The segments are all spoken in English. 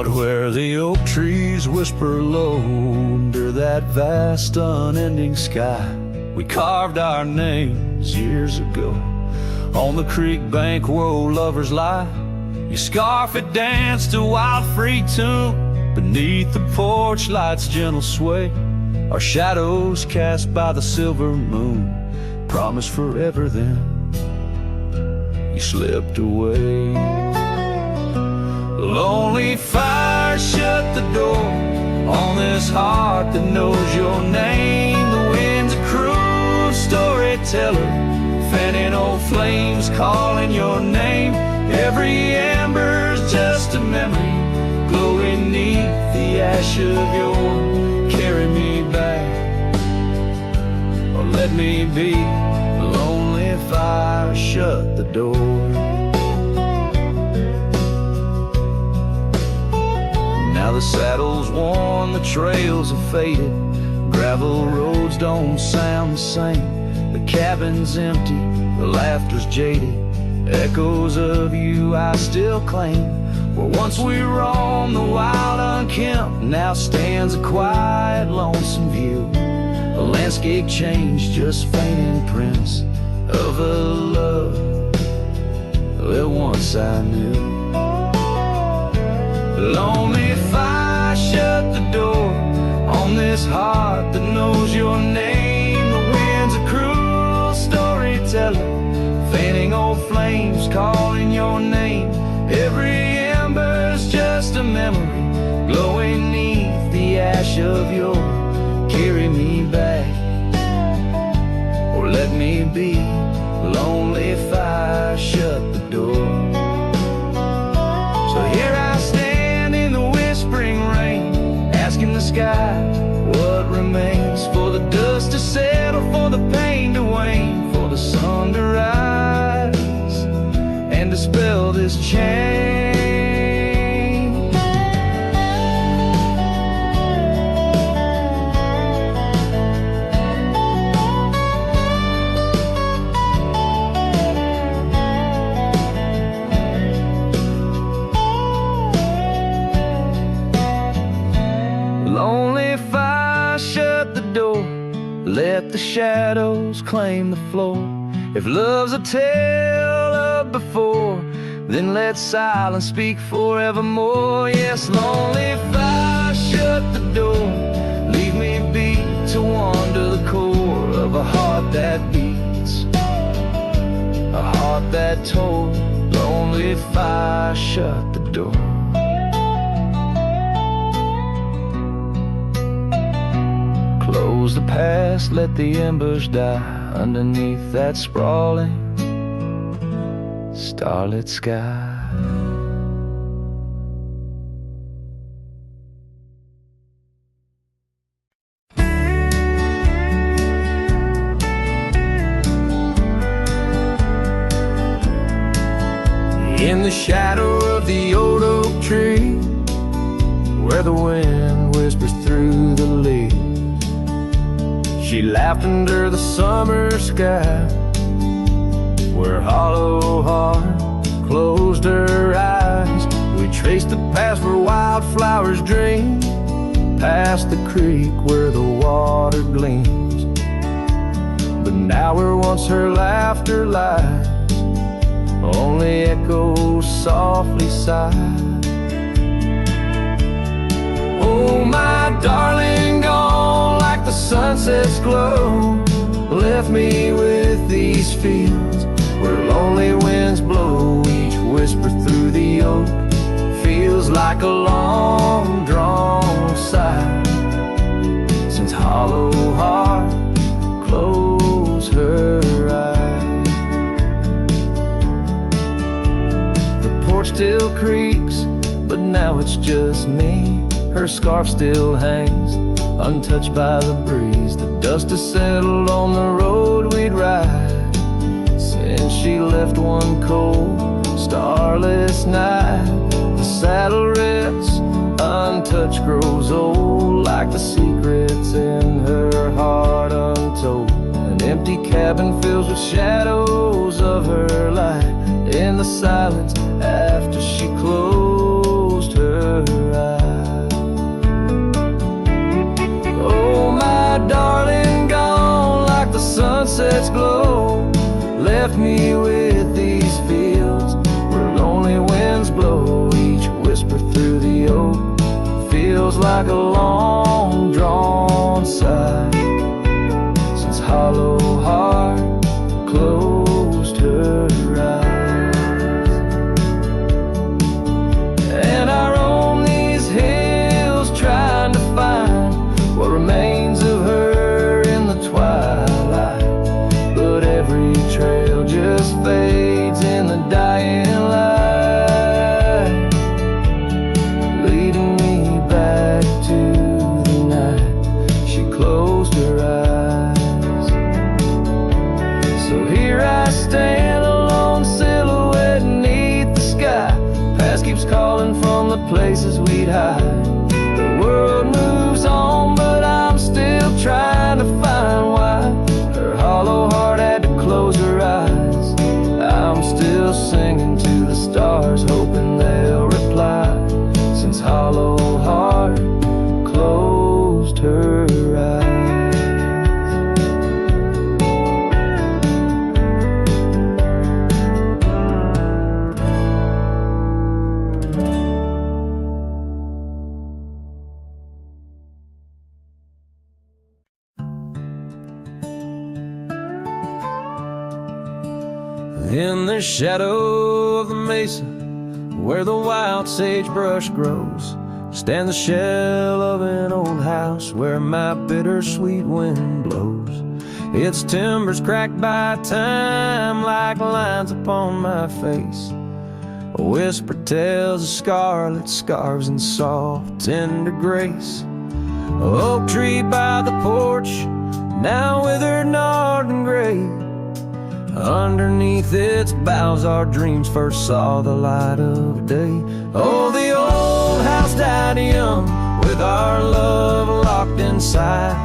But where the oak trees whisper low under that vast unending sky, we carved our names years ago on the creek bank where old lovers lie. Your scarf it danced a wild free tune beneath the porch light's gentle sway. Our shadows cast by the silver moon promised forever, then you slipped away. Lonely fire shut the door on this heart that knows your name. The wind's a cruel storyteller, fanning old flames calling your name. Every ember's just a memory glowing neath the ash of your carry me back, or let me be. Lonely fire shut the door. Now the saddle's worn, the trails are faded, gravel roads don't sound the same. The cabin's empty, the laughter's jaded, echoes of you I still claim. Where once we roamed the wild unkempt, now stands a quiet lonesome view. A landscape changed, just faint imprints of a love that once I knew. Lonely fire shut the door on this heart that knows your name. The wind's a cruel storyteller, fanning old flames calling your name. Every ember's just a memory glowing neath the ash of your carry me back, or let me be. Lonely fire shut the door. So here I stand in the whispering rain, asking the sky what remains, for the dust to settle, for the pain to wane, for the sun to rise and dispel this chain. Lonely fire shut the door, let the shadows claim the floor. If love's a tale of before, then let silence speak forevermore. Yes, lonely fire shut the door, leave me be to wander the core of a heart that beats, a heart that told. Lonely fire shut the door. Close the past, let the embers die underneath that sprawling starlit sky. In the shadow of the old oak tree, where the wind whispers through the leaves, she laughed under the summer sky, where hollow heart closed her eyes. We traced the path where wildflowers dream, past the creek where the water gleams. But now where once her laughter lies, only echoes softly sigh. Oh, my darling, gone like the sunset's glow, left me with these fields where lonely winds blow. Each whisper through the oak feels like a long drawn sigh, since hollow heart closed her eyes. The porch still creaks, but now it's just me. Her scarf still hangs untouched by the breeze. The dust has settled on the road we'd ride since she left one cold, starless night. The saddle rests untouched, grows old, like the secrets in her heart untold. An empty cabin fills with shadows of her light in the silence after she closed her eyes. sunsets glow, left me with these fields where lonely winds blow. Each whisper through the oak feels like a long drawn sigh, since hollow heart closed her eyes. And I roam these hills trying to find what remains of her in the twilight, but every trail just fades in the dying light, leading me back to the night she closed her eyes. So here I stand, a lone silhouette beneath the sky. Past keeps calling from the places we'd hide. The world moves on, but I'm still trying to find why her hollow heart had to close her eyes. I'm still singing to the stars, hoping they'll reply, since hollow heart closed her eyes. In the shadow of the mesa, where the wild sagebrush grows, stands the shell of an old house where my bittersweet wind blows. Its timbers cracked by time like lines upon my face. A whisper tells of scarlet scarves and soft tender grace. A oak tree by the porch, now withered, gnarled and gray. Underneath its boughs our dreams first saw the light of day. Oh, the old house died young, with our love locked inside.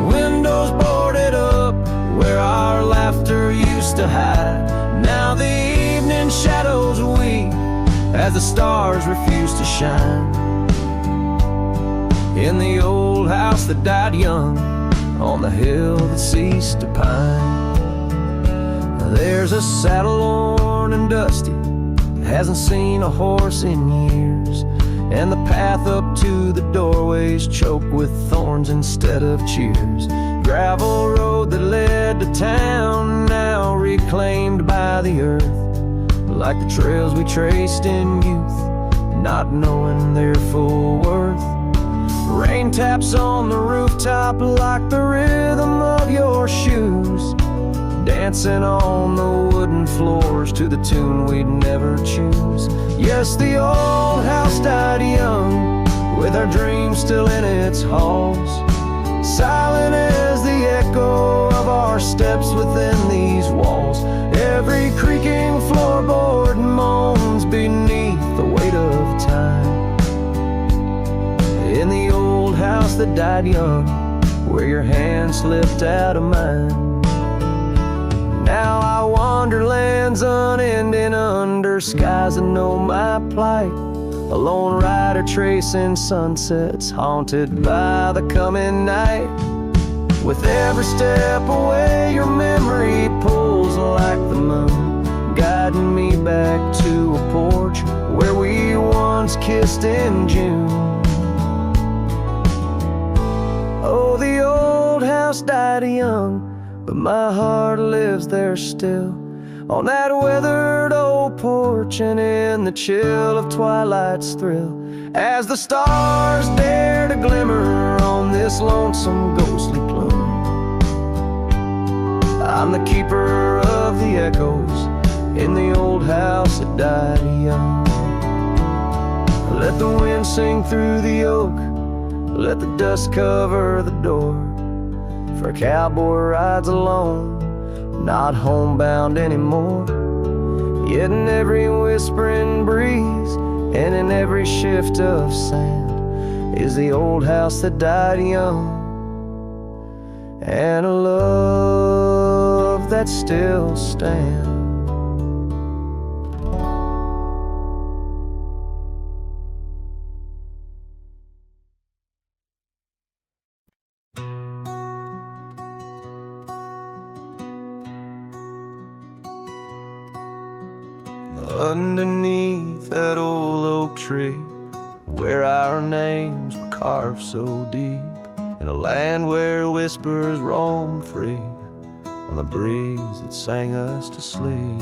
Windows boarded up, where our laughter used to hide. Now the evening shadows weep, as the stars refuse to shine. In the old house that died young, on the hill that ceased to pine. There's a saddle worn and dusty, hasn't seen a horse in years, and the path up to the doorway's choked with thorns instead of cheers. Gravel road that led to town, now reclaimed by the earth, like the trails we traced in youth, not knowing their full worth. Rain taps on the rooftop like the rhythm of your shoes, dancing on the wooden floors to the tune we'd never choose. Yes, the old house died young, with our dreams still in its halls, silent as the echo of our steps within these walls. Every creaking floorboard moans beneath the weight of time. In the old house that died young, where your hand slipped out of mine. Now I wander lands unending under skies that know my plight. A lone rider tracing sunsets, haunted by the coming night. With every step away, your memory pulls like the moon, guiding me back to a porch where we once kissed in June. Oh, the old house died young, but my heart lives there still, on that weathered old porch and in the chill of twilight's thrill. As the stars dare to glimmer on this lonesome ghostly plume, I'm the keeper of the echoes in the old house that died young. Let the wind sing through the oak, let the dust cover the door, for a cowboy rides alone, not homebound anymore. Yet in every whispering breeze and in every shift of sand is the old house that died young, and a love that still stands. underneath that old oak tree, where our names were carved so deep, in a land where whispers roam free on the breeze that sang us to sleep.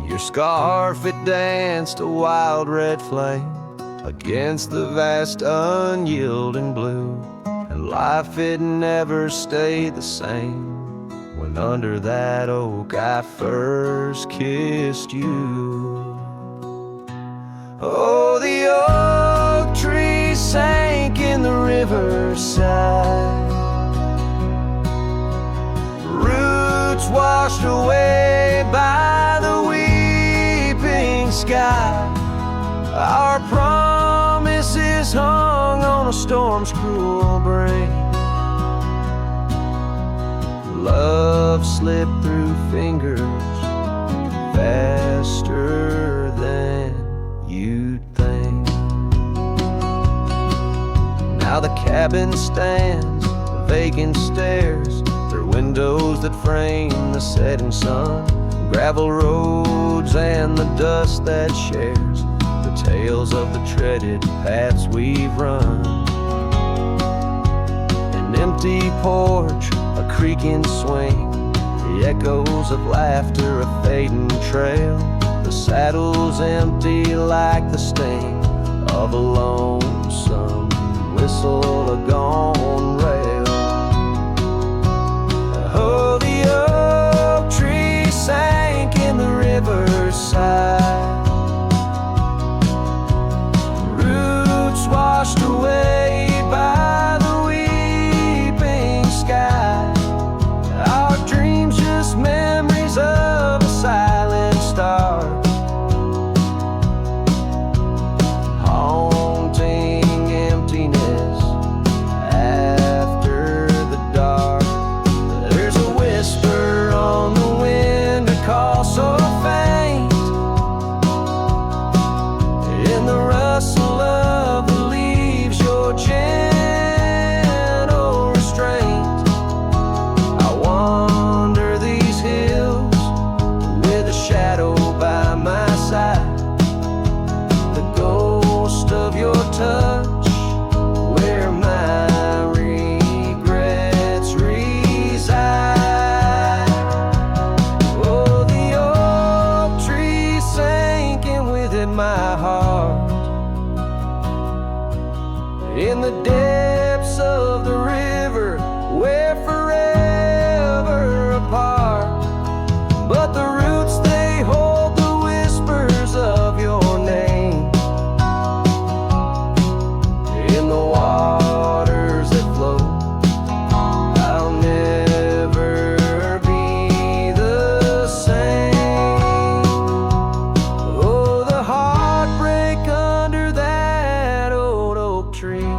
Your scarf, it danced a wild red flame against the vast unyielding blue, and life, it never stayed the same when under that oak I first kissed you. Oh, the oak tree sank in the riverside, roots washed away by the weeping sky. Our promises hung on a storm's cruel brain. Love slipped through fingers faster than you'd think. Now the cabin stands, vacant stares through windows that frame the setting sun, gravel roads and the dust that shares the tales of the treaded paths we've run. An empty porch, a creaking swing, the echoes of laughter, a fading trail, the saddle's empty like the sting of a lonesome whistle, a gone rail. Oh, the oak tree sank in the riverside, roots washed away by the weeping sky. Our dreams just memories of a silent star, haunting emptiness after the dark. There's a whisper on the wind, a call so faint, in the rustle of the leaves, your gentle restraint. I wander these hills with a shadow by my side, the ghost of your touch, where my regrets reside. Oh, the oak tree sank, and with it my heart, in the depths of the river, we're forever apart. But the roots, they hold the whispers of your name in the waters that flow. I'll never be the same. Oh, the heartbreak under that old oak tree,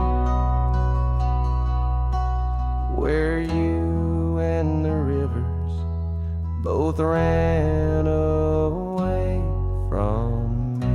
where you and the rivers both ran away from me.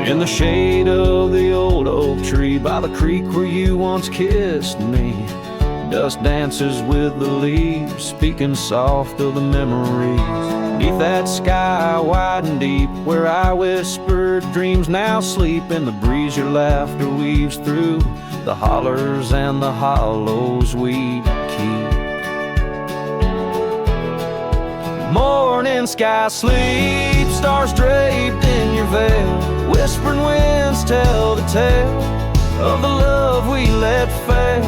In the shade of the old oak tree, by the creek where you once kissed me, dust dances with the leaves, speaking soft of the memories. Neath that sky wide and deep, where I whispered dreams now sleep, in the breeze your laughter weaves through the hollers and the hollows we keep. Morning sky sleep, stars draped in your veil, whispering winds tell the tale of the love we let fail.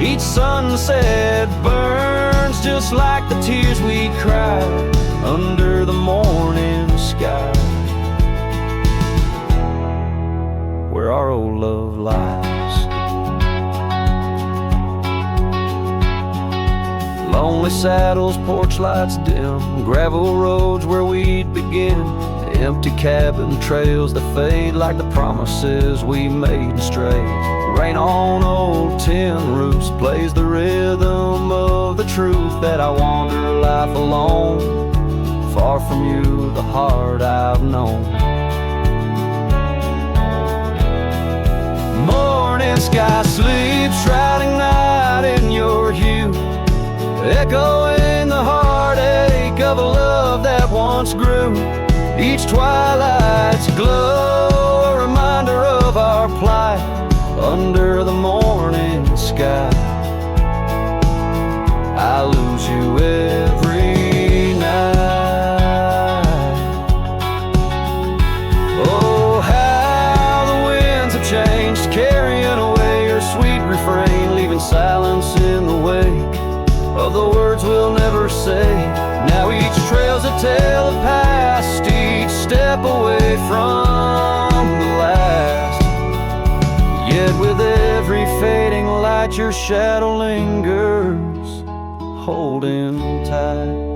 Each sunset burns just like the tears we cried under the morning sky, where our old love lies. Lonely saddles, porch lights dim, gravel roads where we'd begin. Empty cabin trails that fade like the promises we made and strayed. Rain on old tin roofs plays the rhythm of the truth that I wander life alone, far from you, the heart I've known. Morning sky sleeps, shrouding night in your hue, echoing the heartache of a love that once grew. Each twilight's glow, a reminder of our plight under the morning sky. I lose you every night. Oh, how the winds have changed, carrying away your sweet refrain, leaving silence in the wake of the words we'll never say. Now each trail's a tale of past, each step away from the last. Yet with every fading light your shadow lingers, holding tight.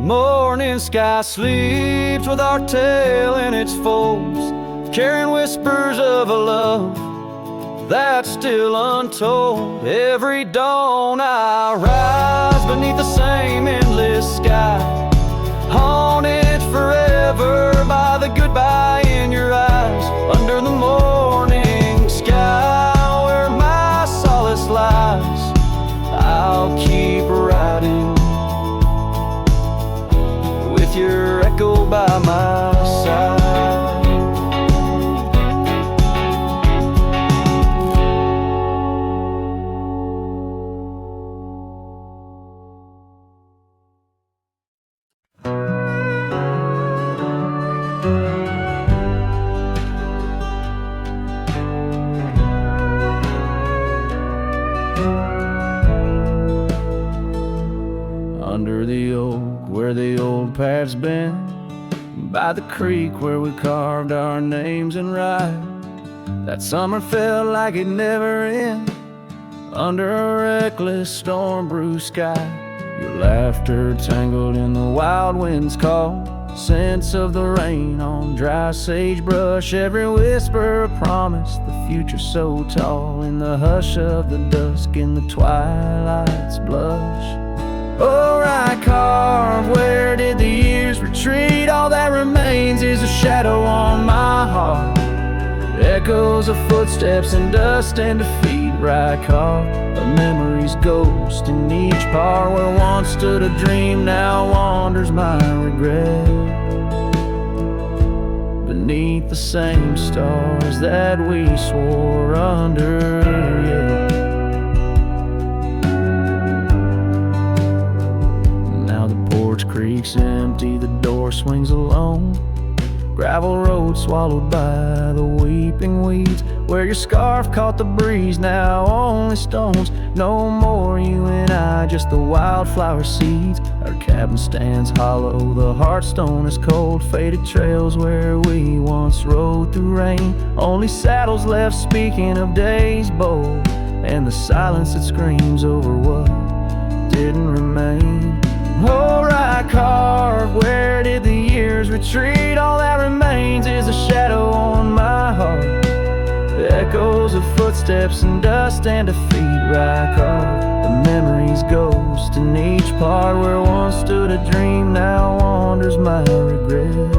Morning sky sleeps with our tale in its folds, carrying whispers of a love that's still untold. Every dawn I rise beneath the same endless sky, haunted forever by the goodbye in your eyes. Under the morning sky where my solace lies, I'll keep riding with your echo by my side. Under the oak where the old path's been, by the creek where we carved our names in rye. That summer felt like it never ended, under a reckless storm-bruised sky. Your laughter tangled in the wild wind's call, scents of the rain on dry sagebrush. Every whisper a promise, the future so tall, in the hush of the dusk, in the twilight's blush. Oh, right carve, where did the years retreat? All that remains is a shadow on my heart, echoes of footsteps and dust and defeat. Right carve, a memory's ghost in each part, where once stood a dream, now wanders my regret. Beneath the same stars that we swore under, yeah. Creek's empty, the door swings alone. Gravel road swallowed by the weeping weeds, where your scarf caught the breeze, now only stones. No more you and I, just the wildflower seeds. Our cabin stands hollow, the hearthstone is cold. Faded trails where we once rode through rain, only saddles left speaking of days bold, and the silence that screams over what didn't remain. Oh, right carve, where did the years retreat? All that remains is a shadow on my heart, echoes of footsteps and dust and defeat. Right carve, the memory's ghost in each part, where once stood a dream, now wanders my regret.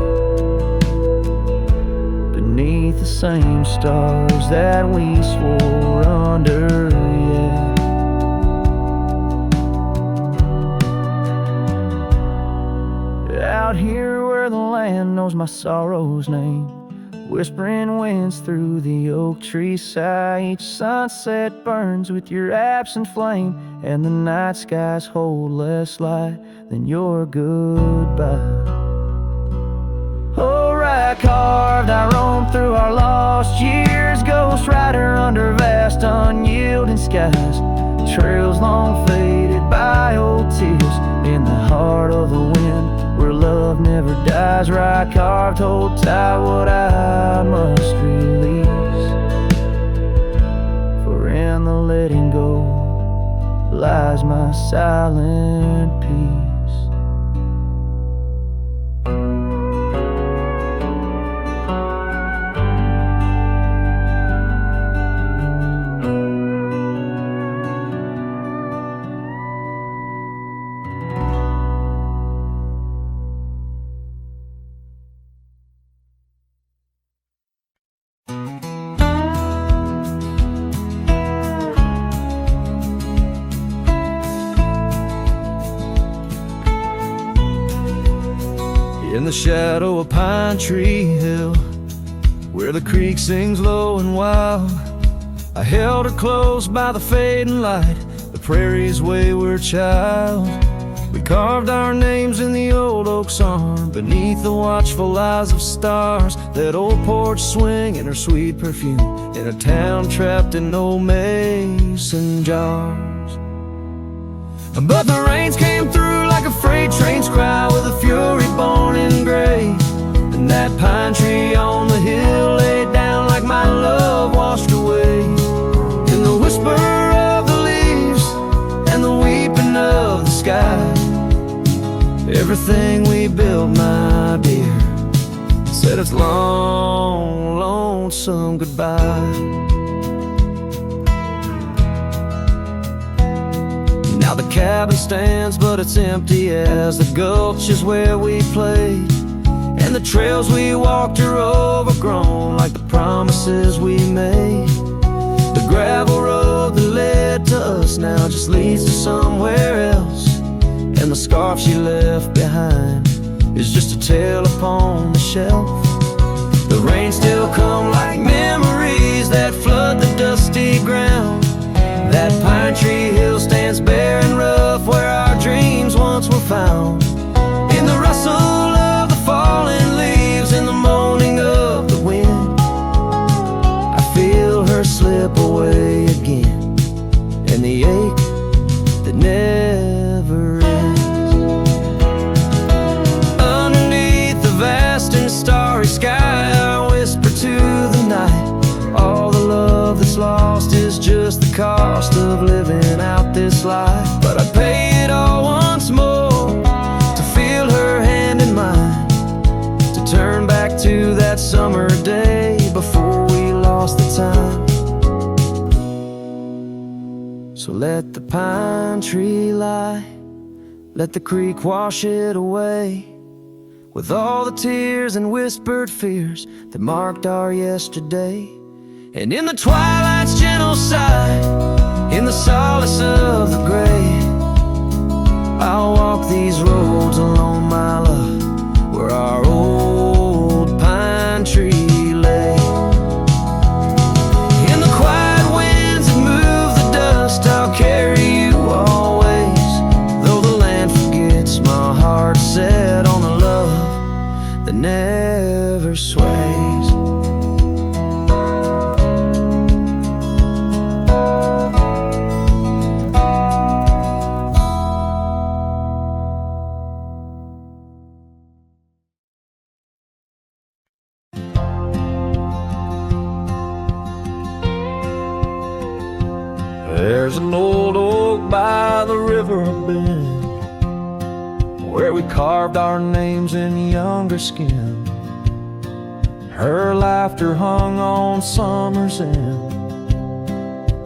Beneath the same stars that we swore under, yeah. Out here where the land knows my sorrow's name, whispering winds through the oak tree sigh. Each sunset burns with your absent flame, and the night skies hold less light than your goodbye. Oh, right carved, I roam through our lost years, ghost rider under vast unyielding skies. Trails long faded by old tears, in the heart of the wind where love never dies. Right carved, hold tight what I must release, for in the letting go lies my silent peace. the shadow of Pine Tree Hill, where the creek sings low and wild. I held her close by the fading light, the prairie's wayward child. We carved our names in the old oak's arm, beneath the watchful eyes of stars. That old porch swing and her sweet perfume, in a town trapped in old mason jars. But the rains came through like a freight train's cry, with a fury born in gray. And that pine tree on the hill laid down like my love washed away. In the whisper of the leaves and the weeping of the sky, everything we built, my dear, said its long, lonesome goodbye. Now the cabin stands, but it's empty as the gulch is where we played. And the trails we walked are overgrown like the promises we made. The gravel road that led to us now just leads to somewhere else. And the scarf she left behind is just a tale upon the shelf. The rains still come like memories that flood the dusty ground. That pine tree hill stands bare and rough, where our dreams once were found. In the rustle of the falling leaves, in the moaning of the wind, I feel her slip away again, and the ache that never ends. Underneath the vast and starry sky, I whisper to the night, all the love that's lost is just the cost of living out this life. But I'd pay it all once more to feel her hand in mine, to turn back to that summer day before we lost the time. So let the pine tree lie, let the creek wash it away, with all the tears and whispered fears that marked our yesterday. And in the twilight's gentle sigh, in the solace of the gray, I'll walk these roads alone, my love, where our old pine tree lay. In the quiet winds that move the dust, I'll carry you always, though the land forgets, my heart set on the love that never sways. There's an old oak by the river bend, where we carved our names in younger skin. Her laughter hung on summer's end,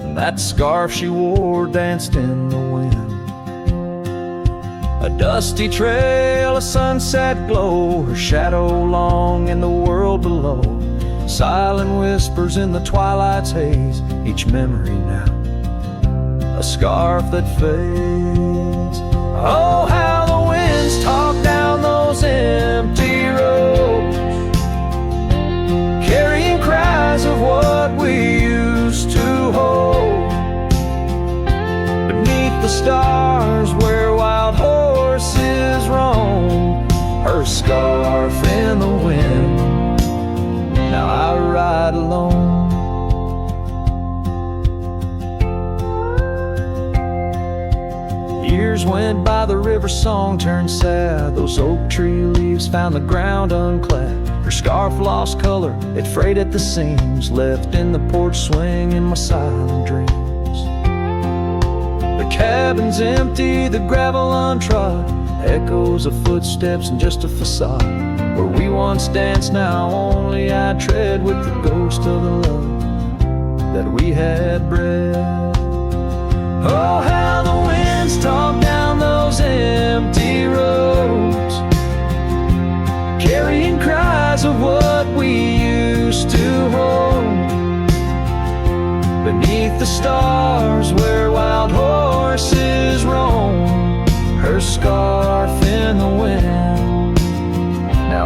and that scarf she wore danced in the wind. A dusty trail, a sunset glow, her shadow long in the world below. Silent whispers in the twilight's haze, each memory now a scarf that fades. Oh, how the winds talk down those empty roads, carrying cries of what we used to hold. Beneath the stars where wild horses roam, her scarf in the wind, now I ride alone. Years went by, the river song turned sad. Those oak tree leaves found the ground unclad. Her scarf lost color, it frayed at the seams, left in the porch swing in my silent dreams. The cabin's empty, the gravel untrod, echoes of footsteps and just a facade. Where we once danced, now only I tread, with the ghost of the love that we had bred. Oh, how the winds talk down those empty roads, carrying cries of what we used to hold. Beneath the stars where wild horses roam, her scarf in the wind, now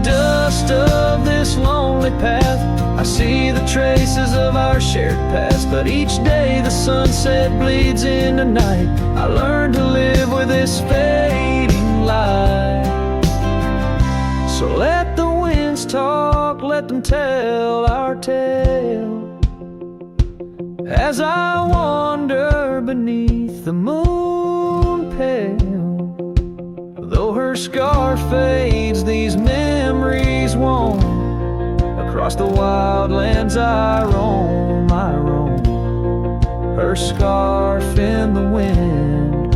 dust of this lonely path, I see the traces of our shared past. But each day the sunset bleeds into night, I learn to live with this fading light. So let the winds talk, let them tell our tale, as I wander beneath the moon pale. Though her scar fades, these memories won't. Across the wildlands I roam, I roam. Her scarf in the wind,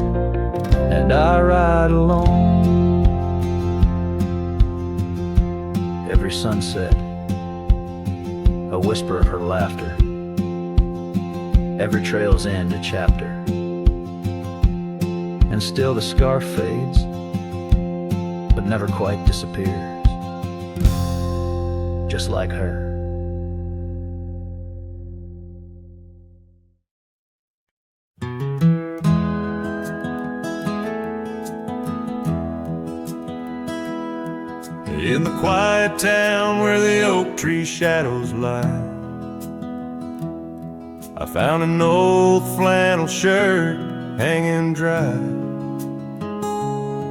and I ride alone. Every sunset, a whisper of her laughter. Every trail's end a chapter. And still the scarf fades, but never quite disappears, just like her. In the quiet town where the oak tree shadows lie, I found an old flannel shirt hanging dry.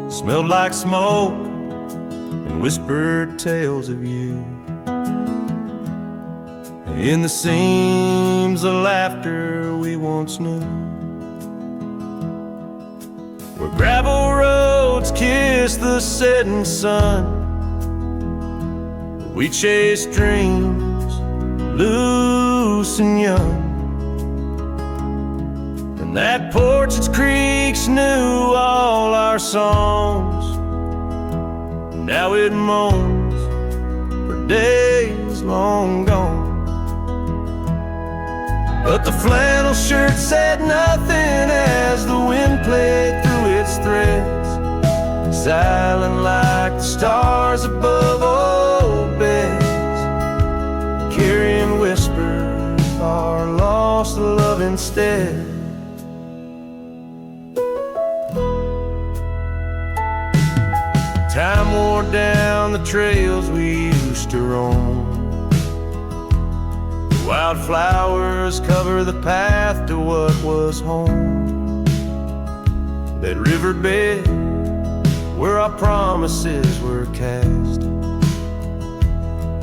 Smelled like smoke and whispered tales of you. In the seams of laughter we once knew, where gravel roads kiss the setting sun, we chased dreams loose and young. And that porch, its creaks knew all our songs. Now it moans for days long gone. But the flannel shirt said nothing as the wind played through its threads, silent like the stars above old beds, carrying whispers of our lost love instead. Time wore down the trails we used to roam. Wildflowers cover the path to what was home. That riverbed where our promises were cast,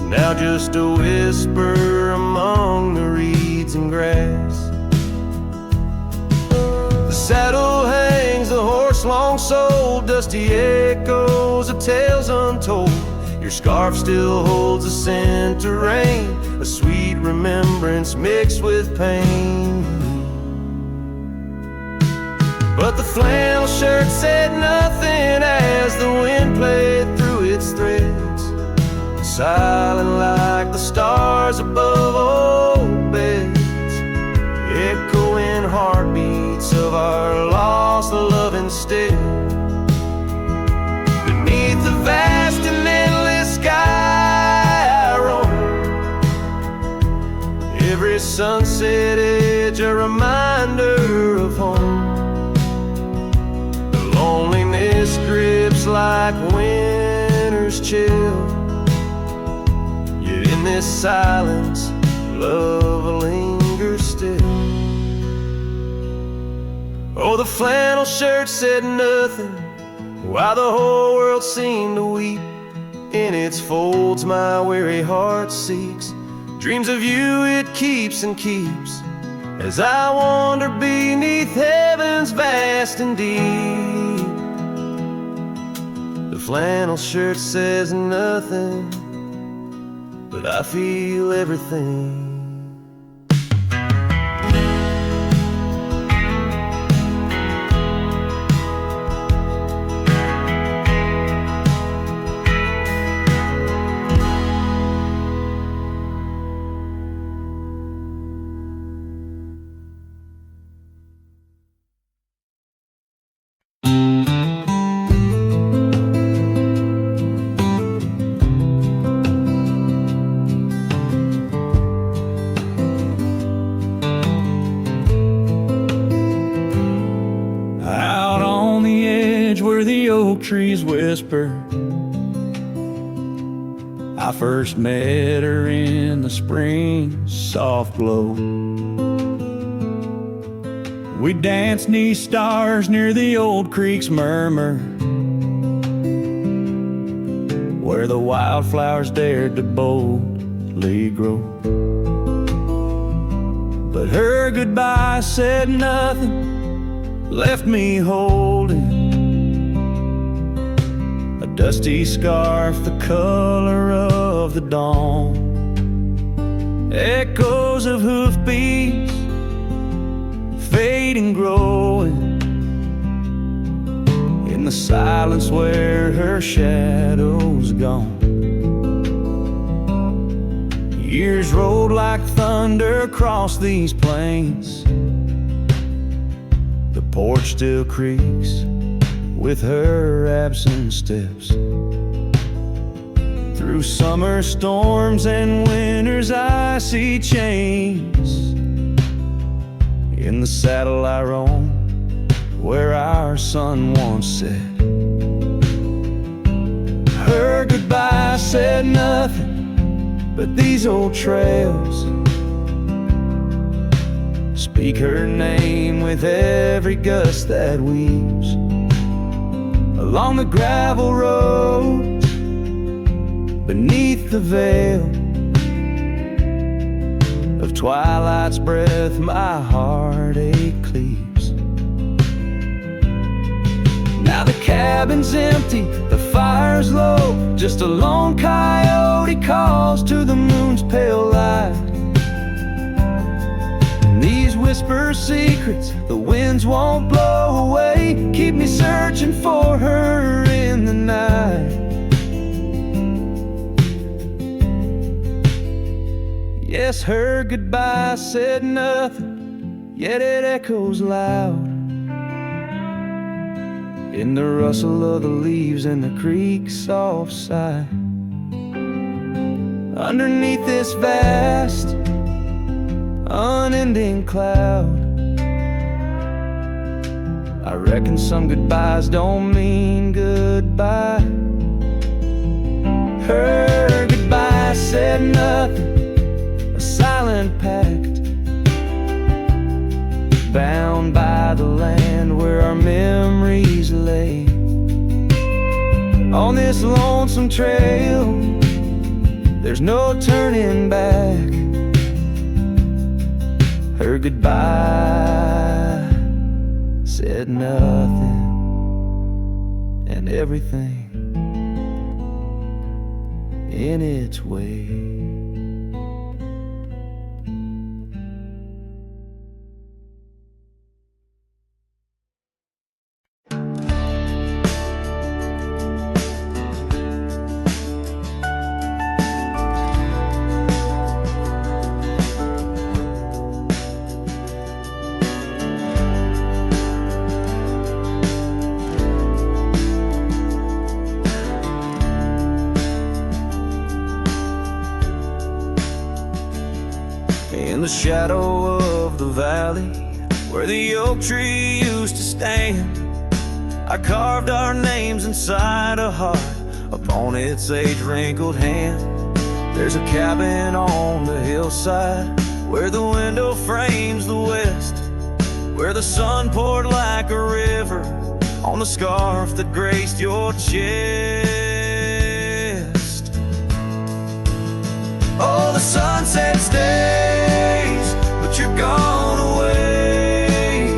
now just a whisper among the reeds and grass. The saddle hangs, the horse long sold, dusty echoes of tales untold. Your scarf still holds a scent of rain, a sweet remembrance mixed with pain. But the flannel shirt said nothing as the wind played through its threads, silent like the stars above old beds, echoing heartbeats of our lost love instead. Beneath the vast and endless sky I roam, every sunset edge a reminder of home. The loneliness grips like winter's chill, yet in this silence love lingers still. Oh, the flannel shirt said nothing while the whole world seemed to weep. In its folds my weary heart seeks, dreams of you it keeps and keeps, as I wander beneath heaven's vast and deep. The flannel shirt says nothing, but I feel everything. Trees whisper, I first met her in the spring soft glow. We danced 'neath stars near the old creek's murmur, where the wildflowers dared to boldly grow. But her goodbye said nothing, left me holding a dusty scarf the color of the dawn. Echoes of hoofbeats fading, growing in the silence where her shadow's gone. Years rolled like thunder across these plains. The porch still creaks with her absent steps. Through summer storms and winter's icy chains, in the saddle I roam where our sun once set. Her goodbye said nothing but these old trails speak her name with every gust that weaves along the gravel roads beneath the veil of twilight's breath. My heartache cleaves. Now the cabin's empty, the fire's low, just a lone coyote calls to the moon's pale light. And these whisper secrets the winds won't blow away, keep me searching for her in the night. Yes, her goodbye said nothing, yet it echoes loud in the rustle of the leaves and the creek's soft sigh. Underneath this vast, unending cloud, I reckon some goodbyes don't mean goodbye. Her goodbye said nothing, a silent pact, bound by the land where our memories lay. On this lonesome trail, there's no turning back. Her goodbye said nothing, and everything in its way. In the shadow of the valley where the oak tree used to stand, I carved our names inside a heart upon its age-wrinkled hand. There's a cabin on the hillside where the window frames the west, where the sun poured like a river on the scarf that graced your chest. Oh, the sunset stays, but you're gone away,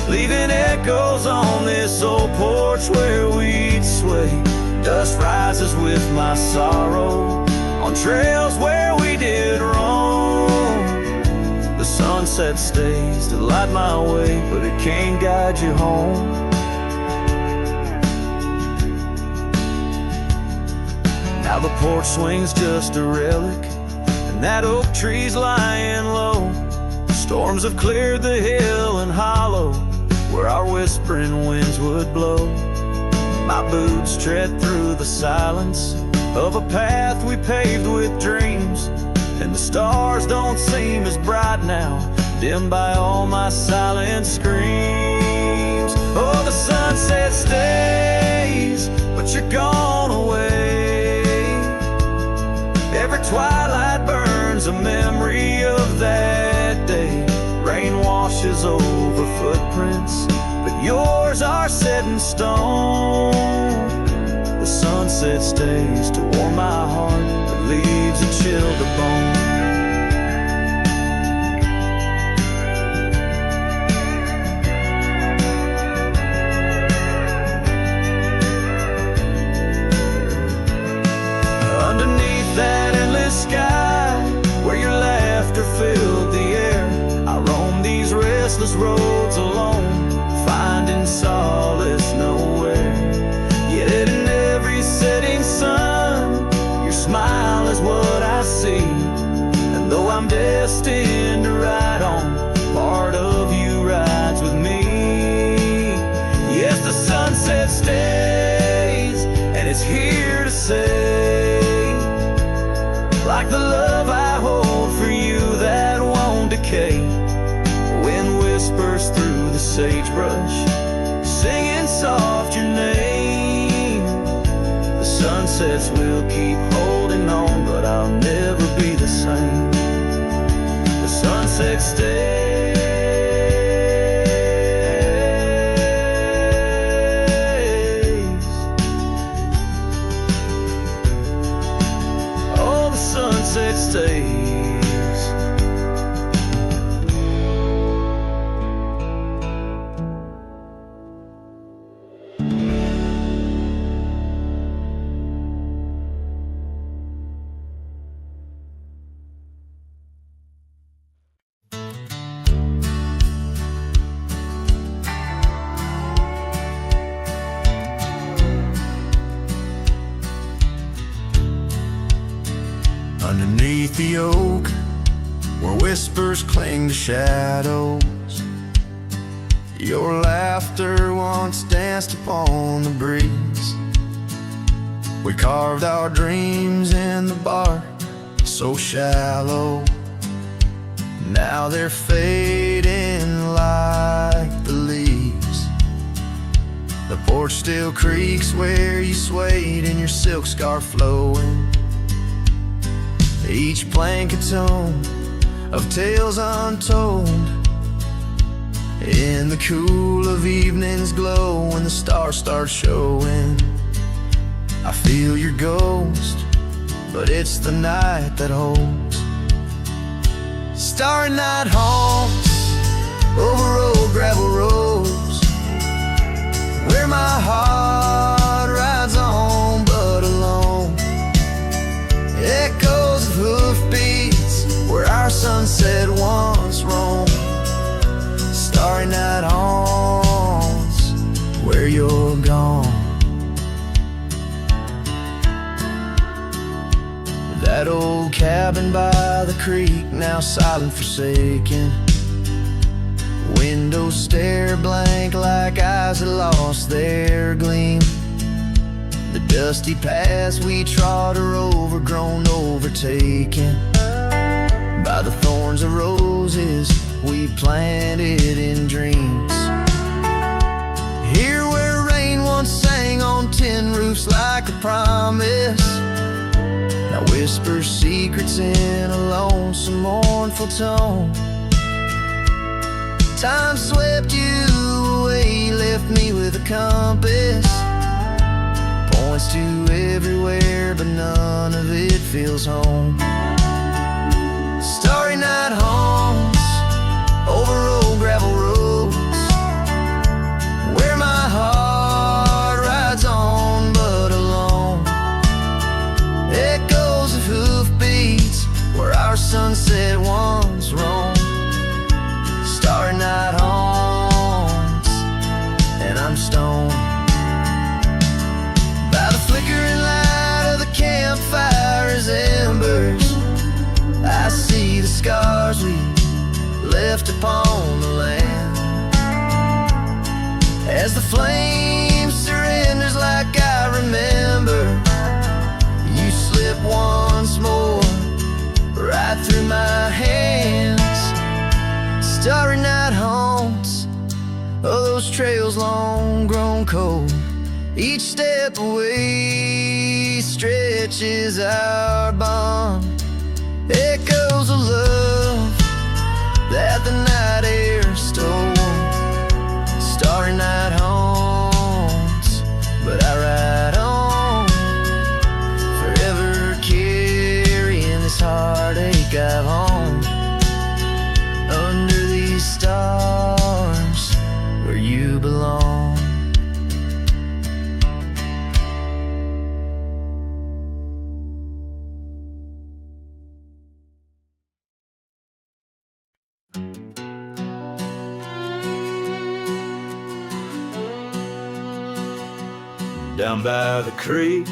leaving echoes on this old porch where we'd sway. Dust rises with my sorrow on trails where we did wrong. The sunset stays to light my way, but it can't guide you home. Now the porch swing's just a relic, and that oak tree's lying low. Storms have cleared the hill and hollow where our whispering winds would blow. My boots tread through the silence of a path we paved with dreams, and the stars don't seem as bright now, dimmed by all my silent screams. Oh, the sunset stays, but you're gone away, a memory of that day. Rain washes over footprints, but yours are set in stone. The sunset stays to warm my heart, but leaves a chill to bone. Underneath that endless sky, where your laughter filled the air, I roam these restless roads alone, finding solace nowhere. Yet in every setting sun, your smile is what I see. And though I'm destined to ride on, part of you rides with me. Yes, the sunset stays, and it's here to say, like the love I hold for you that won't decay. Wind whispers through the sagebrush, singing soft your name. The sunsets will keep holding on, but I'll never be the same. The sunset stays. Oh, the sunset stays. Underneath the oak, where whispers cling to shadows, your laughter once danced upon the breeze. We carved our dreams in the bark, so shallow. Now they're fading like the leaves. The porch still creaks where you swayed in your silk scarf flowing. Each blanket tone of tales untold, in the cool of evening's glow, when the stars start showing. I feel your ghost, but it's the night that holds. Starry night haunts over old gravel roads, where my heart rides on but alone. Echoes of hoofbeats where our sunset once roamed. Starry night haunts where you're gone. That old cabin by the creek, now silent, forsaken. Windows stare blank like eyes that lost their gleam. The dusty paths we trod are overgrown, overtaken by the thorns of roses we planted in dreams. Here where rain once sang on tin roofs like a promise, now whispers secrets in a lonesome, mournful tone. Time swept you away, left me with a compass. Points to everywhere, but none of it feels home. Starry night haunts over old gravel roads, where my heart rides on but alone. Echoes of hoofbeats where our sunset once roamed. Starry night haunts, and I'm stoned by the flickering light of the campfire's embers. I see the scars we left upon the land, as the flame surrenders like I remember. You slip once more right through my hands. Starry night haunts of those trails long grown cold. Each step away stretches our bond. Echoes echoes of love that the night air stole. Starry night haunts, but I ride on, forever carrying this heartache I've owned. Under these stars where you belong. Down by the creek,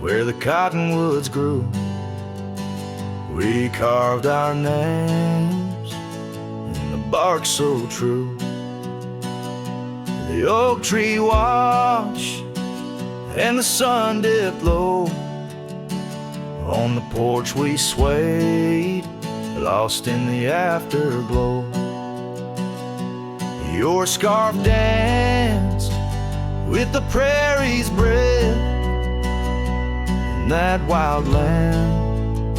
where the cottonwoods grew, we carved our names in the bark so true. The oak tree watched and the sun dipped low. On the porch we swayed, lost in the afterglow. Your scarf danced with the prairie's breath. In that wild land,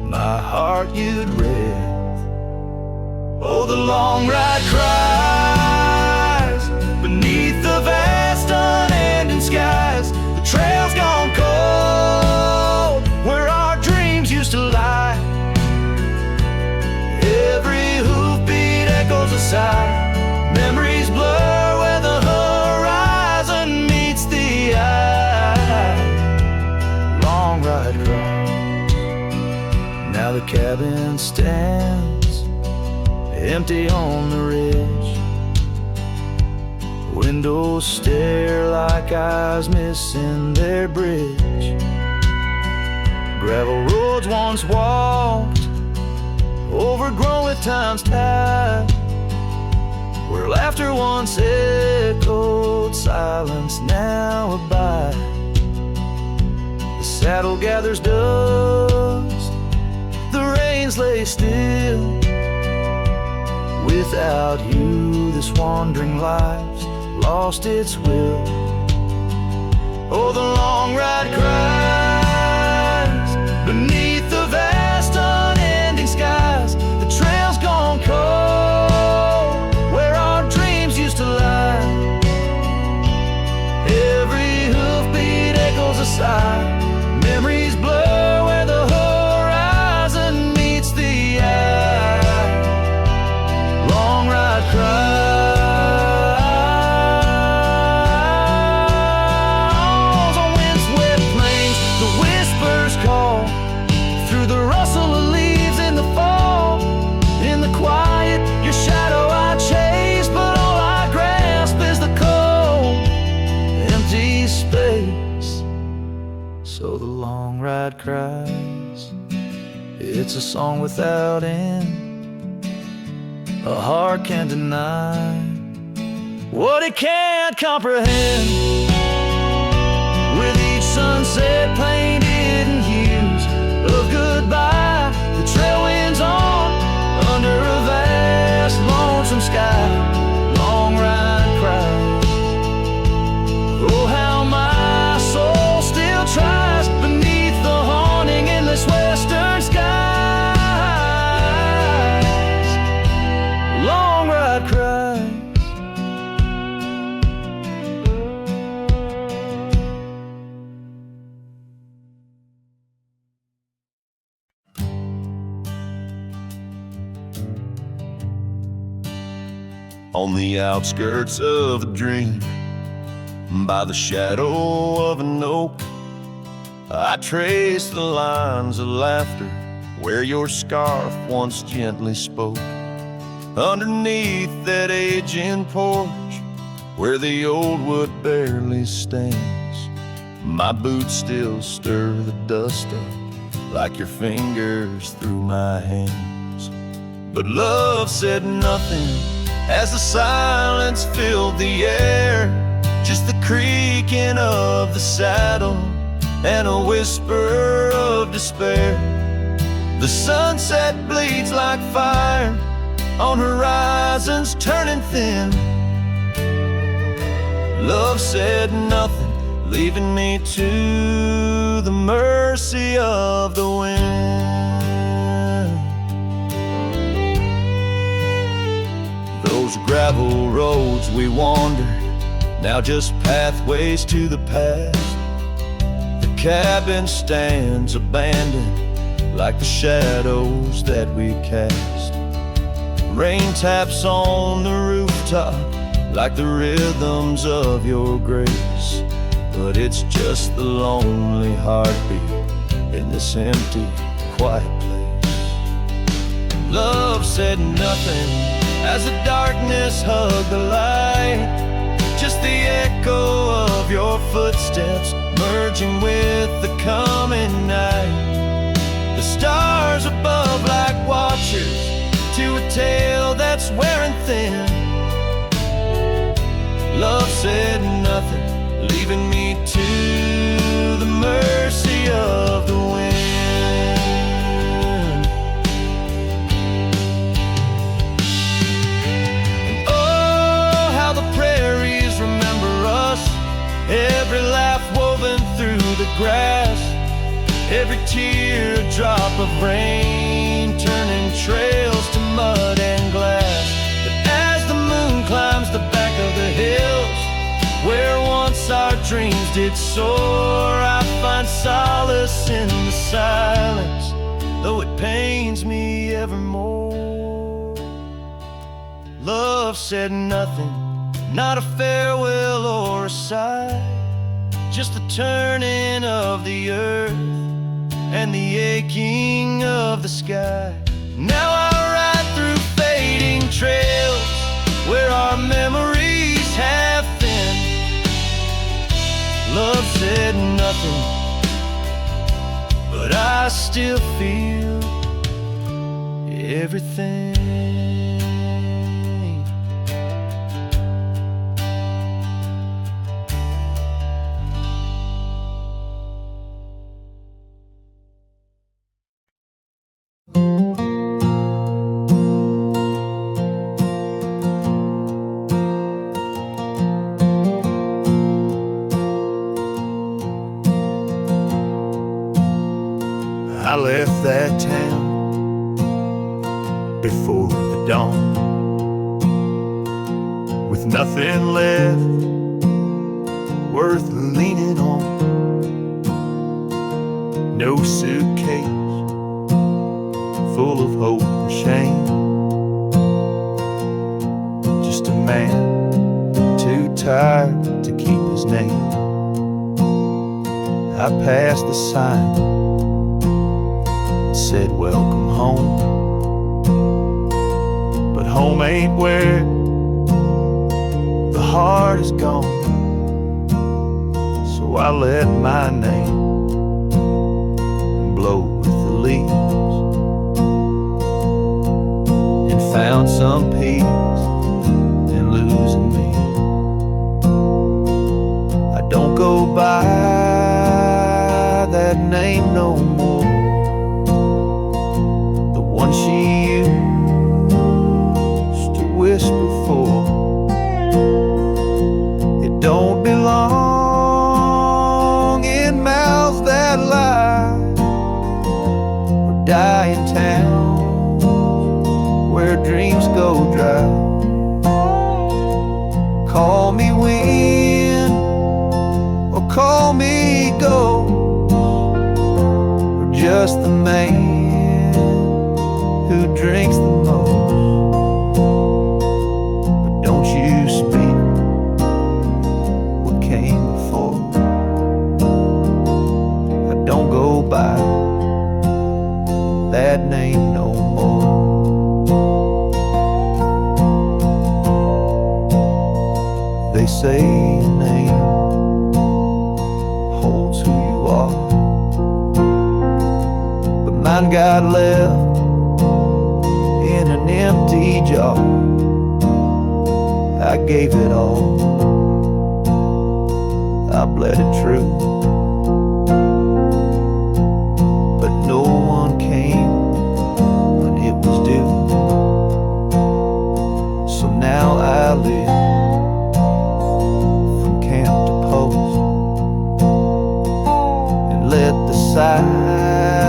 my heart you'd read. Oh, the long ride cries beneath the vast unending skies. The trail's gone cold where our dreams used to lie. Every hoofbeat echoes a sigh. Memories blur where the horizon meets the eye. Long ride cries. Now the cabin stands empty on the ridge. Windows stare like eyes missing their bridge. Gravel roads once walked, overgrown with time's tide. Where laughter once echoed, silence now abide. The saddle gathers dust, the reins lay still. Without you, this wandering life's lost its will. Oh, the long ride cries beneath the vast unending skies. The trail's gone cold where our dreams used to lie. Every hoofbeat echoes a sigh. Memories blur where the horizon meets the eye. Long ride cries on windswept plains. The whispers call through the rustle of leaves in the fall. In the quiet, your shadow I chase, but all I grasp is the cold, empty space. So the long ride cries. It's a song without end. A heart can't deny what it can't comprehend. With each sunset painted in hues of goodbye, the trail winds on under a vast lonesome sky. Long ride cries. Oh, how my soul still tries beneath the haunting endless western skies. Long ride cries. On the outskirts of a dream, by the shadow of an oak, I trace the lines of laughter where your scarf once gently spoke. Underneath that aging porch where the old wood barely stands, my boots still stir the dust up like your fingers through my hands. But love said nothing as the silence filled the air, just the creaking of the saddle and a whisper of despair. The sunset bleeds like fire on horizons turning thin. Love said nothing, leaving me to the mercy of the wind. gravel roads we wandered, now just pathways to the past. The cabin stands abandoned, like the shadows that we cast. Rain taps on the rooftop, like the rhythms of your grace. But it's just the lonely heartbeat in this empty, quiet place. Love said nothing as the darkness hugged the light, just the echo of your footsteps merging with the coming night. The stars above like watchers to a tale that's wearing thin. Love said nothing, leaving me to the mercy of the wind. And oh, how the prairies remember us, every laugh woven through the grass, every teardrop of rain turning trails to mud and glass. But as the moon climbs the back of the hills where once our dreams did soar, I find solace in the silence, though it pains me evermore. Love said nothing, not a farewell or a sigh, just the turning of the earth and the aching of the sky. Now I ride through fading trails where our memories have thinned. Love said nothing, but I still feel everything. I left that town before the dawn, with nothing left worth leaning on. No suitcase full of hope and shame, just a man too tired to keep his name. I passed the sign, said welcome home, but home ain't where the heart is gone. So I let my name blow with the leaves and found some peace in losing me. I don't go by that name no more, one she used to whisper for. It don't belong in mouths that lie, or die in towns where dreams go dry. Call me wind, or call me ghost, or just the man who drinks the most. But don't you speak what came before. I don't go by that name no more. They say your name holds who you are, but mine got left in an empty jar. I gave it all, I bled it true, but no one came when it was due. So now I live from camp to post, and let the silence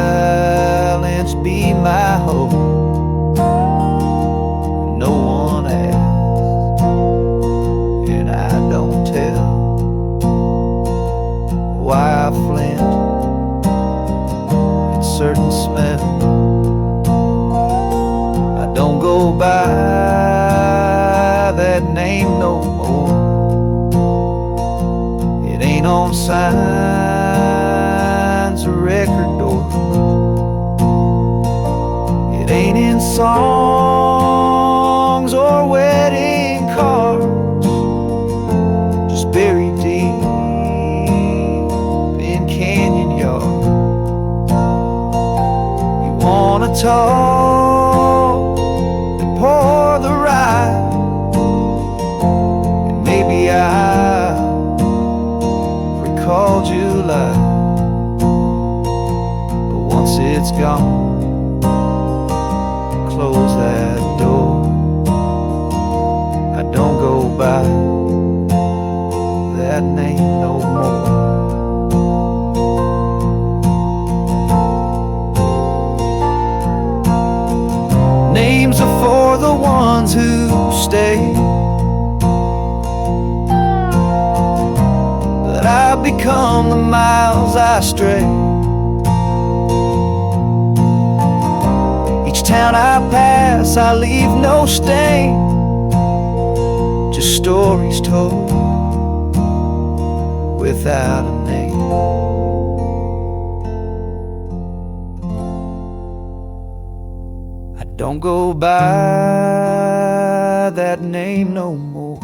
be my hope. No one asks, why I flint at certain smell. I don't go by that name no more. It ain't on signs or record doors. It ain't in songs or wedding cards, just buried deep in canyon yards. You wanna talk and pour the rye, and maybe I recalled you like, but once it's gone, close that door. I don't go by that name no more. Names are for the ones who stay, but I've become the miles I stray. Each town I pass, I leave no stain, just stories told without a name. I don't go by that name no more.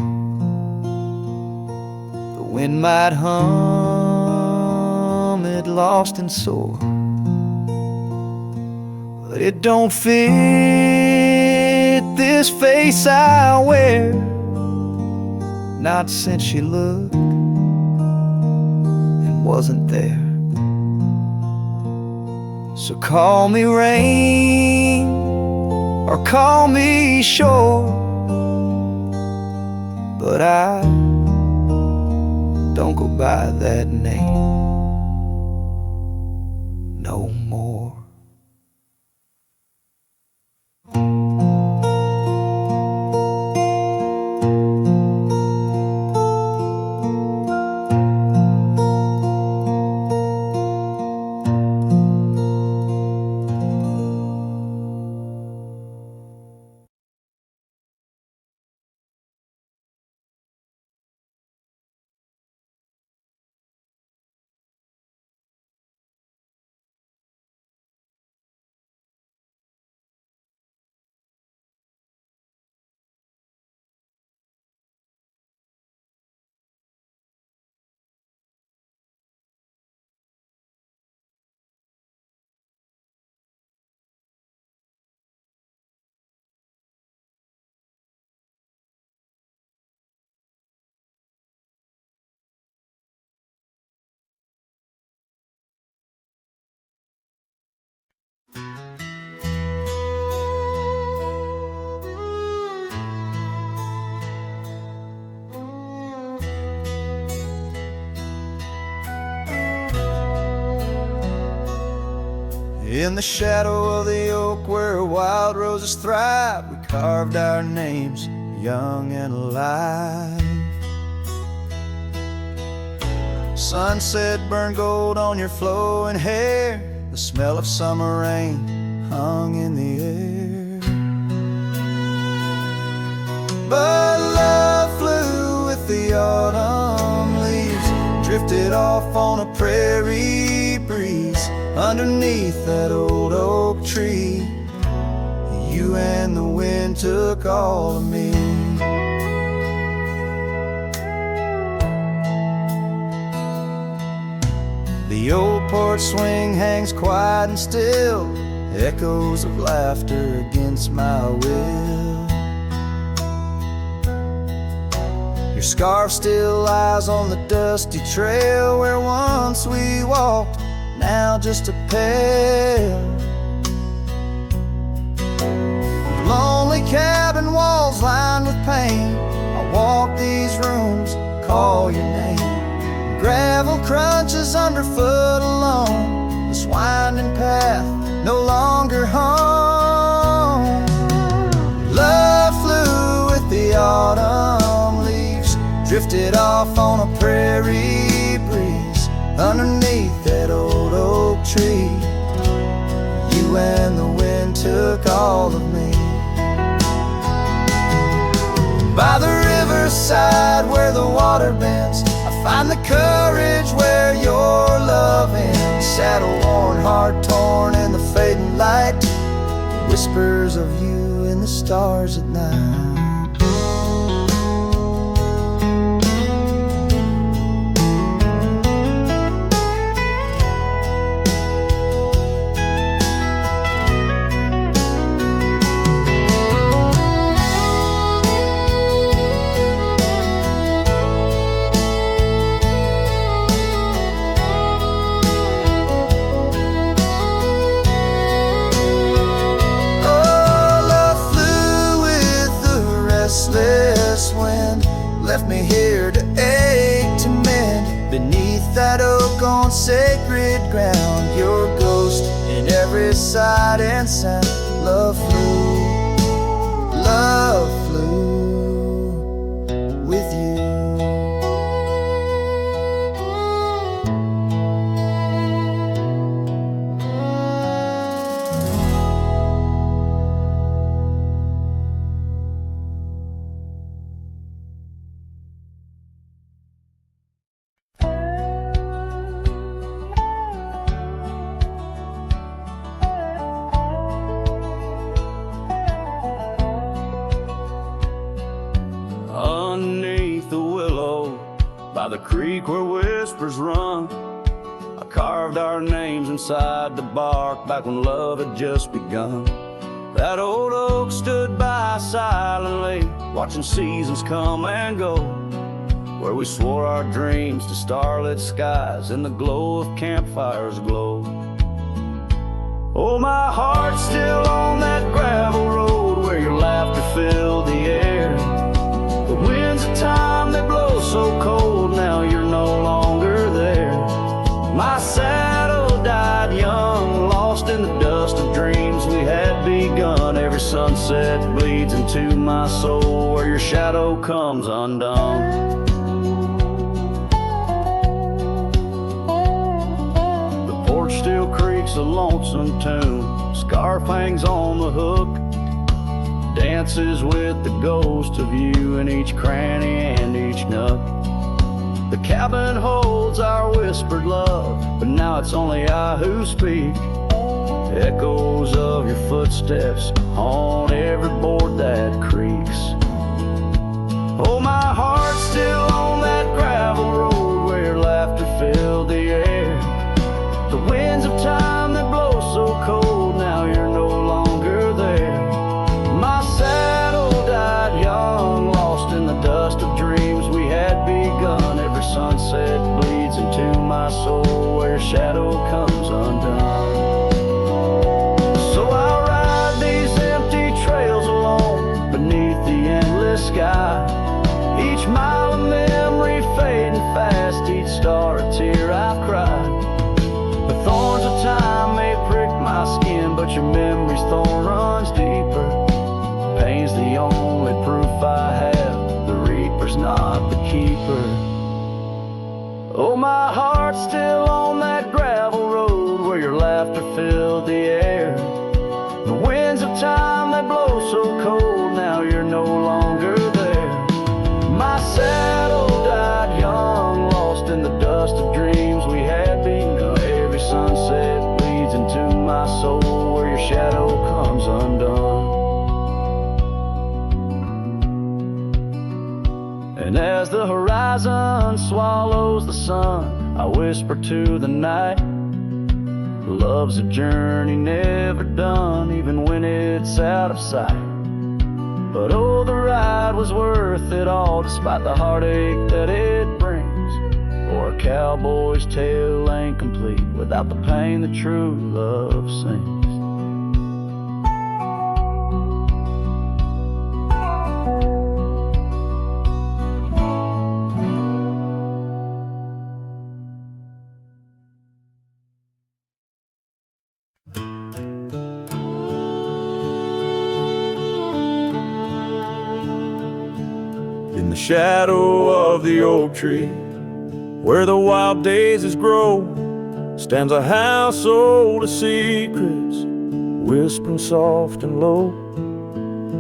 The wind might hum it lost and sore, but it don't fit this face I wear, not since you looked and wasn't there. So call me rain or call me shore, but I don't go by that name no more. In the shadow of the oak where wild roses thrive, we carved our names young and alive. Sunset burned gold on your flowing hair, the smell of summer rain hung in the air. But love flew with the autumn leaves, drifted off on a prairie breeze. Underneath that old oak tree, you and the wind took all of me. The old porch swing hangs quiet and still, echoes of laughter against my will. Your scarf still lies on the dusty trail where once we walked, now just a pair. Lonely cabin walls lined with paint, I walk these rooms, call your name. Gravel crunches underfoot alone, this winding path no longer home. Love flew with the autumn leaves, drifted off on a prairie breeze. Underneath underneath that old oak tree. You and the wind took all of me. By the riverside where the water bends, I find the courage where your love ends. Saddle worn, heart torn in the fading light, whispers of you in the stars at night. Left me here to ache, to mend. Beneath that oak on sacred ground, your ghost in every sight and sound. Love flew with you. Underneath the willow, by the creek where whispers run, I carved our names inside the bark back when love had just begun. That old oak stood by silently, watching seasons come and go, where we swore our dreams to starlit skies in the glow of campfire's glow. Oh, my heart's still on that gravel road where your laughter filled the air. The winds of time, they blow so cold, now you're no longer there. My saddle died young, lost in the dust of dreams we had begun. Every sunset bleeds into my soul where your shadow comes undone. The porch still creaks a lonesome tune, scarf hangs on the hook, dances with the ghost of you in each cranny and each nook. The cabin holds our whispered love, but now it's only I who speak. Echoes of your footsteps on every board that creaks. Oh, my heart's still on that gravel road where your laughter filled the air. The winds of time that blow so cold, now you're no longer there. My saddle died young, lost in the dust of dreams we had begun. Every sunset bleeds into my soul where your shadow comes undone. So I'll ride these empty trails alone beneath the endless sky. Each mile of memory fading fast, each star a tear I've cried. The thorns of time may prick my skin, but your memory's thorn runs deeper. Pain's the only proof I have, the reaper's not the keeper. Oh, my heart's still on that gravel road where your laughter filled the air. The winds of time that blow so cold, now you're no longer there. My saddle died young, lost in the dust of dreams we had begun. Every sunset bleeds into my soul where your shadow comes undone. And as the horizon swallows the sun, I whisper to the night, love's a journey never done, even when it's out of sight. But oh, the ride was worth it all, despite the heartache that it brings. For a cowboy's tale ain't complete without the pain that true love sings. In the shadow of the oak tree, where the wild daisies grow, stands a house old of secrets, whispering soft and low.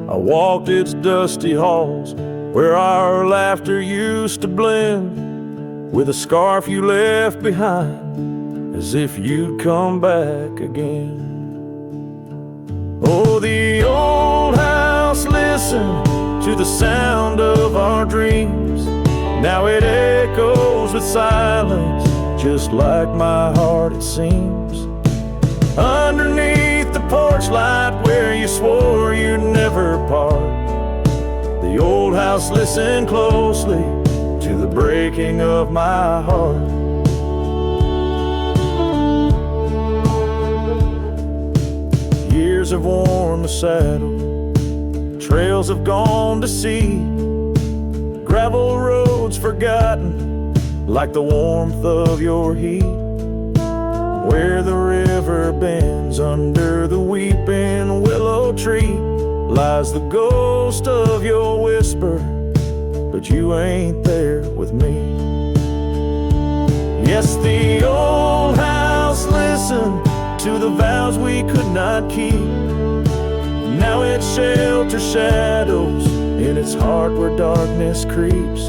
I walked its dusty halls, where our laughter used to blend with a scarf you left behind, as if you'd come back again. Oh, the old house listened to the sound of our dreams. Now it echoes with silence, just like my heart it seems. Underneath the porch light where you swore you'd never part, the old house listened closely to the breaking of my heart. Years have worn the saddle, trails have gone to seed, gravel roads forgotten like the warmth of your heat. Where the river bends under the weeping willow tree lies the ghost of your whisper, but you ain't there with me. Yes, the old house listened to the vows we could not keep. Now it shelters shadows in its heart where darkness creeps.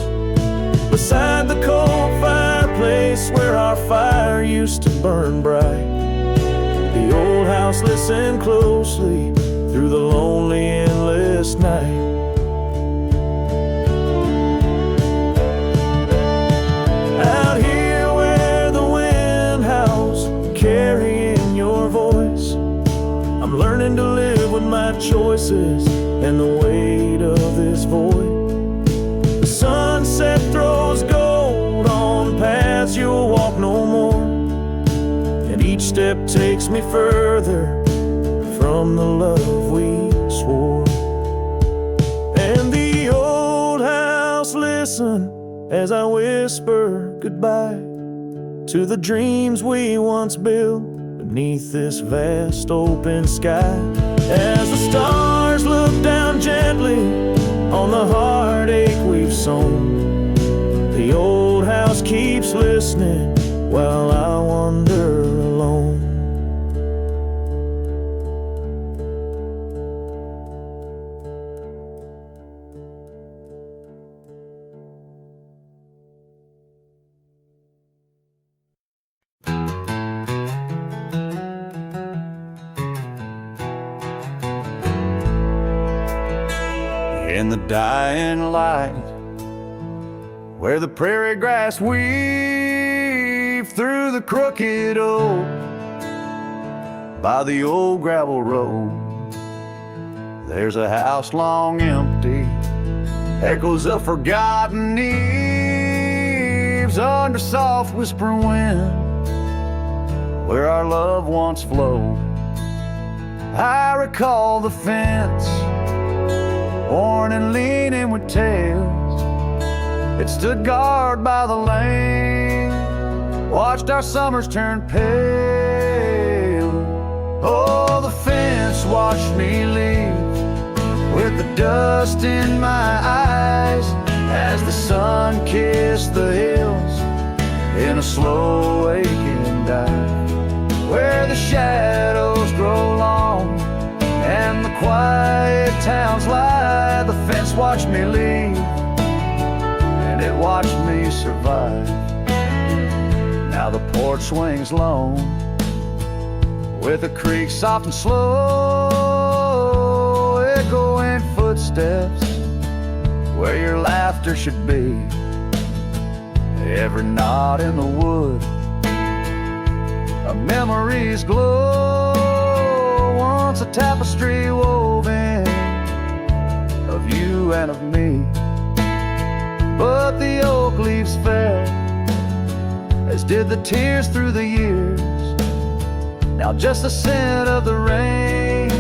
Beside the cold fireplace where our fire used to burn bright, the old house listened closely through the lonely endless night. Out here where the wind howls, carrying your voice, I'm learning to live with my choices and the weight of this void. The sunset throws gold on paths you'll walk no more, and each step takes me further from the love we swore. And the old house listen as I whisper goodbye to the dreams we once built beneath this vast open sky. As the stars look down gently on the heartache we've sown, the old house keeps listening while I wander alone. In the dying light, where the prairie grass weave through the crooked oak, by the old gravel road, there's a house long empty, echoes of forgotten eves under soft whispering wind, where our love once flowed. I recall the fence, worn and leaning with tails. It stood guard by the lane, watched our summers turn pale. Oh, the fence watched me leave with the dust in my eyes as the sun kissed the hills in a slow aching dive, where the shadows grow long and the quiet towns lie. The fence watched me leave, and it watched me survive. Now the porch swings lone, with a creak soft and slow, echoing footsteps where your laughter should be. Every knot in the wood, a memory's glow, once a tapestry woven of you and of me. But the oak leaves fell, as did the tears through the years. Now just the scent of the rain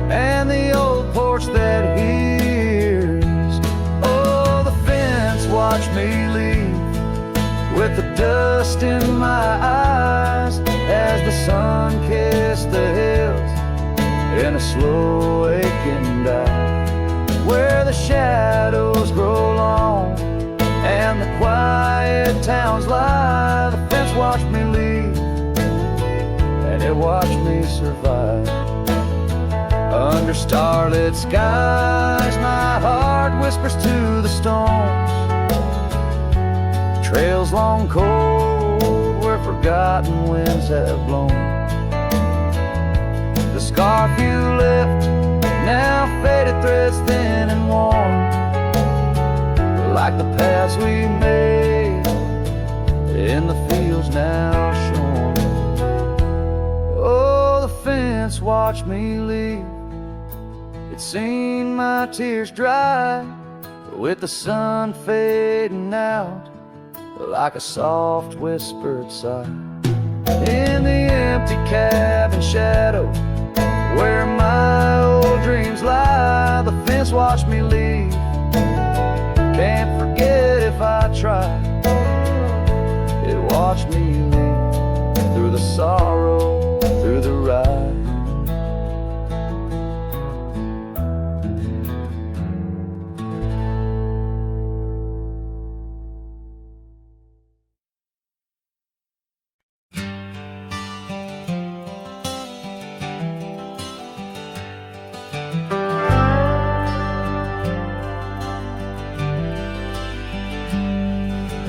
and the old porch that hears. Oh, the fence watched me leave with the dust in my eyes as the sun kissed the hills in a slow aching dive, where the shadows grow long and the quiet where towns lie. The fence watched me leave, and it watched me survive. Under starlit skies, my heart whispers to the stones. Trails long cold where forgotten winds have blown. The scarf you left, now faded threads thin and worn, like the paths we made in the fields now shorn. Oh, the fence watched me leave. It's seen my tears dry, with the sun fading out like a soft whispered sigh. In the empty cabin shadow where my old dreams lie, the fence watched me leave. Can't forget if I try. It watched me leave through the sorrow, through the ride.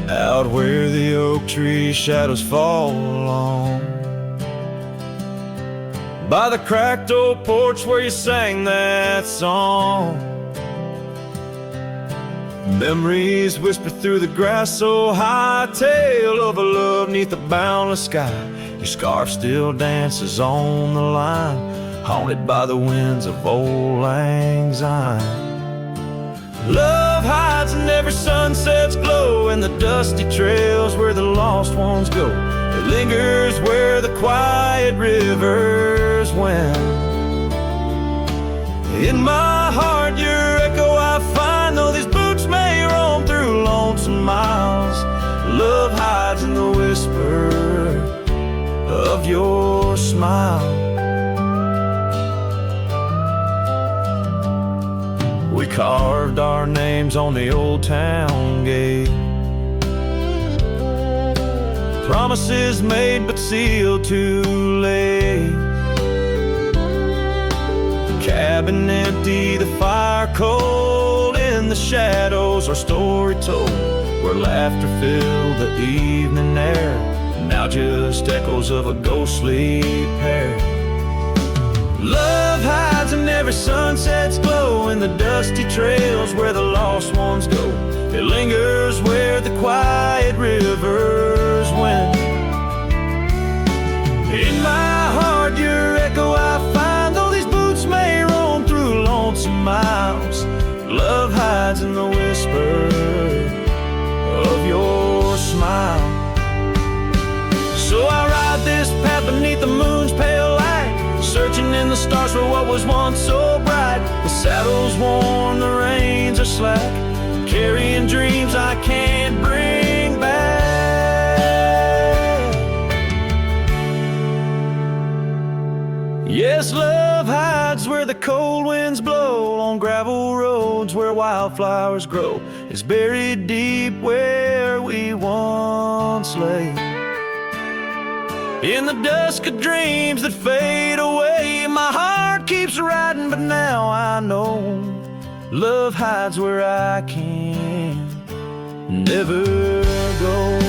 Out where the oak tree shadows fall along, by the cracked old porch where you sang that song. Memories whisper through the grass so high, tale of a love neath the boundless sky. Your scarf still dances on the line, haunted by the winds of old lang syne. Love hides in every sunset's glow, in the dusty trails where the lost ones go. It lingers where the quiet rivers wend. In my heart your echo I find, though these boots may roam through lonesome miles. Love hides in the whisper of your smile. We carved our names on the old town gate, promises made but sealed too late. The cabin empty, the fire cold, in the shadows our story told, where laughter filled the evening air, now just echoes of a ghostly pair. Love hides in every sunset's glow, in the dusty trails where the lost ones go. It lingers where the quiet rivers wend. In my heart your echo I find, though these boots may roam through lonesome miles. Love hides in the whisper of your smile. So I ride this path beneath the moon's pale light, searching in the stars for what was once so bright. The saddle's worn, the reins are slack, carrying dreams I can't bring back. Yes, love hides where the cold winds blow, on gravel roads where wildflowers grow. It's buried deep where we once lay, in the dusk of dreams that fade away. My heart keeps riding, but now I know love hides where I can never go.